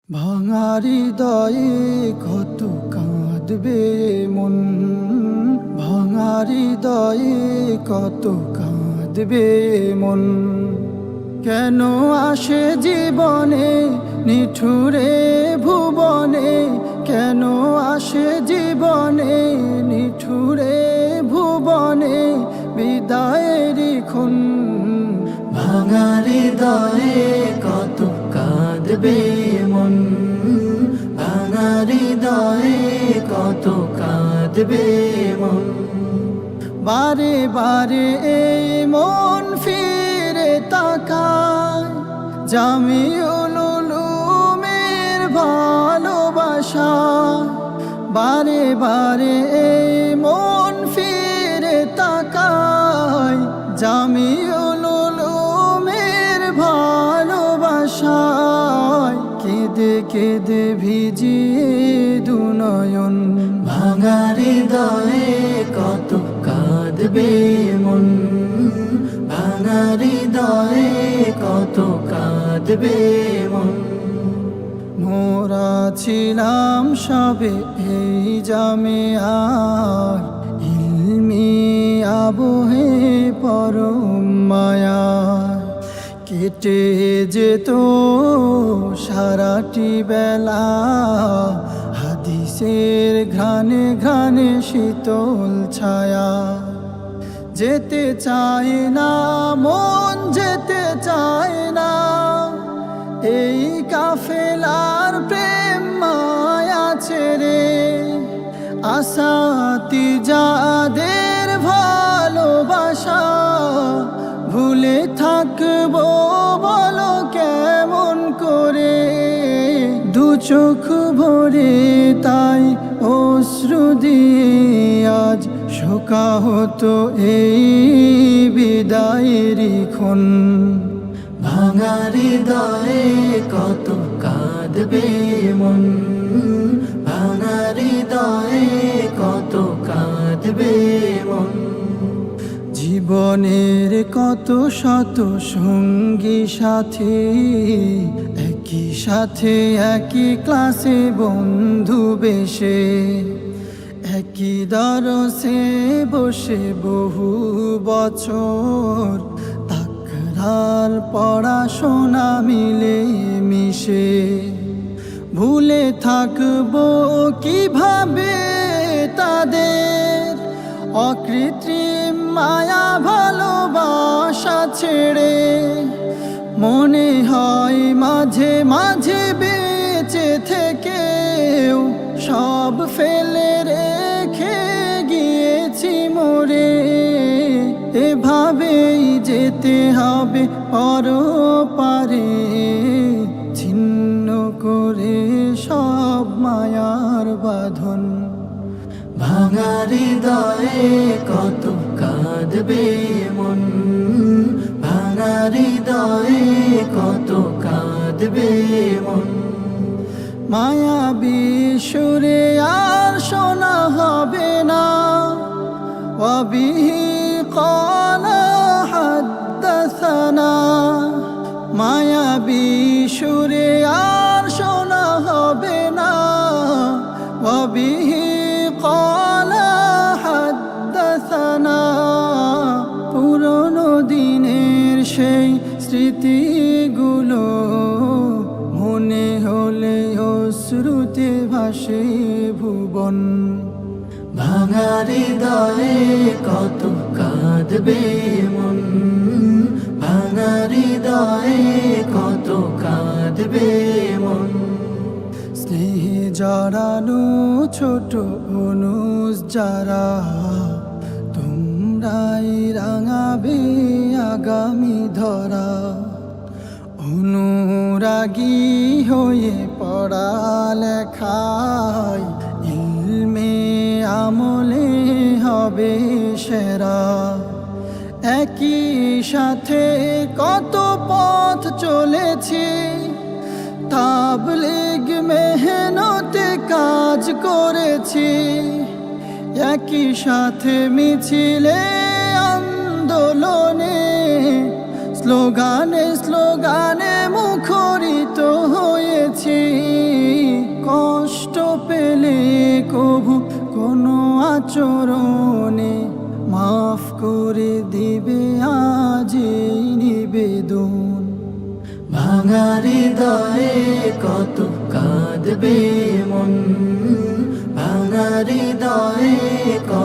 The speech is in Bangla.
ভাঙা হৃদয়ে কত কাঁদবে মন, ভাঙা হৃদয়ে কত কাঁদবে মন। কেন আসে জীবনে নিঠুরে ভুবনে, কেন আসে জীবনে নিঠুরে ভুবনে বিদায়েরই খুন। ভাঙা হৃদয়ে কত কাঁদবে মন, ভাঙা হৃদয়ে কত কাঁদবে মন। বারে বারে এই মন ফিরে তাকায় জামিউল উলুমের ভালোবাসা। বারে বারে এই মন ফিরে তাকায় জামিউল উলুমের ভালোবাসায়। কেঁদে কেঁদে ভিজিয়ে দুনয়ন, ভাঙা হৃদয়ে কত কাঁদবে মন, ভাঙা হৃদয়ে কত কাঁদবে মন। মোরা ছিলাম সবে এই জামিয়ার ইলমি আবহে পরম মায়ার। কেটে যেত সারাটি বেলা হাদিসের ঘ্রাণে ঘ্রাণে শীতল ছায়া। যেতে চায় না মন, যেতে চায় না এই কাফেলার প্রেম মায়া ছেড়ে। আসাতি যাদের ভালোবাসা ভুলে থাকবো বলো কেমন করে। দু চোখ ভরে তাই অশ্রু দিয়ে আজ শোকা হতো এই বিদায়েরই ক্ষণ। ভাঙা হৃদয়ে কত কাঁদবে মন, ভাঙা হৃদয়ে কত কাঁদবে মন। জীবনের কত শত সঙ্গী সাথী, একই সাথে একই ক্লাসে বন্ধু বেশে, একই দরসে বসে বহু বছর তাকরার পড়াশোনা মিলে মিশে। ভুলে থাকবো কিভাবে তাদের অকৃত্রিম মায়া ভালোবাসা ছেড়ে। মনে হয় মাঝে মাঝে বেঁচে থেকেও সব ফেলে রেখে গিয়েছি মরে। এভাবেই যেতে হবে পরপারে, ছিন্ন করে সব মায়ার বাঁধন। ভাঙা হৃদয়ে কত কাঁদবে মন, ভাঙা হৃদয়ে কত কাঁদবে মন। মায়াবী সুরে আর শোনা হবে না ওয়াবিহি ক্বালা হাদ্দাসানা। মায়াবী সুরে আর শোনা হবে না ওয়াবিহি ক্বালা হাদ্দাসানা। পুরনো দিনের সেই স্মৃতিগুলো মনে হলে অশ্রুতে ভাসে ভুবন। ভাঙা হৃদয়ে কত কাঁদবে মন, ভাঙা হৃদয়ে কত কাঁদবে মন। স্নেহে জড়ানো ছোট অনুষ যারা, তোমরাই রাঙাবে আগামী ধরা। অনুরাগী হয়ে পড়ালেখায় ইলমে আমলে হবে সেরা। একই সাথে কত পথ চলেছি, তাবলীগ মেহনতে কাজ করেছি। একই সাথে মিছিলে আন্দোলনে স্লোগানে স্লোগানে মুখরিত হয়েছি। চরণে মাফ করে দিবে আজ এই নিবেদন। ভাঙা হৃদয়ে কত কাঁদবে মন, ভাঙা হৃদয়ে কত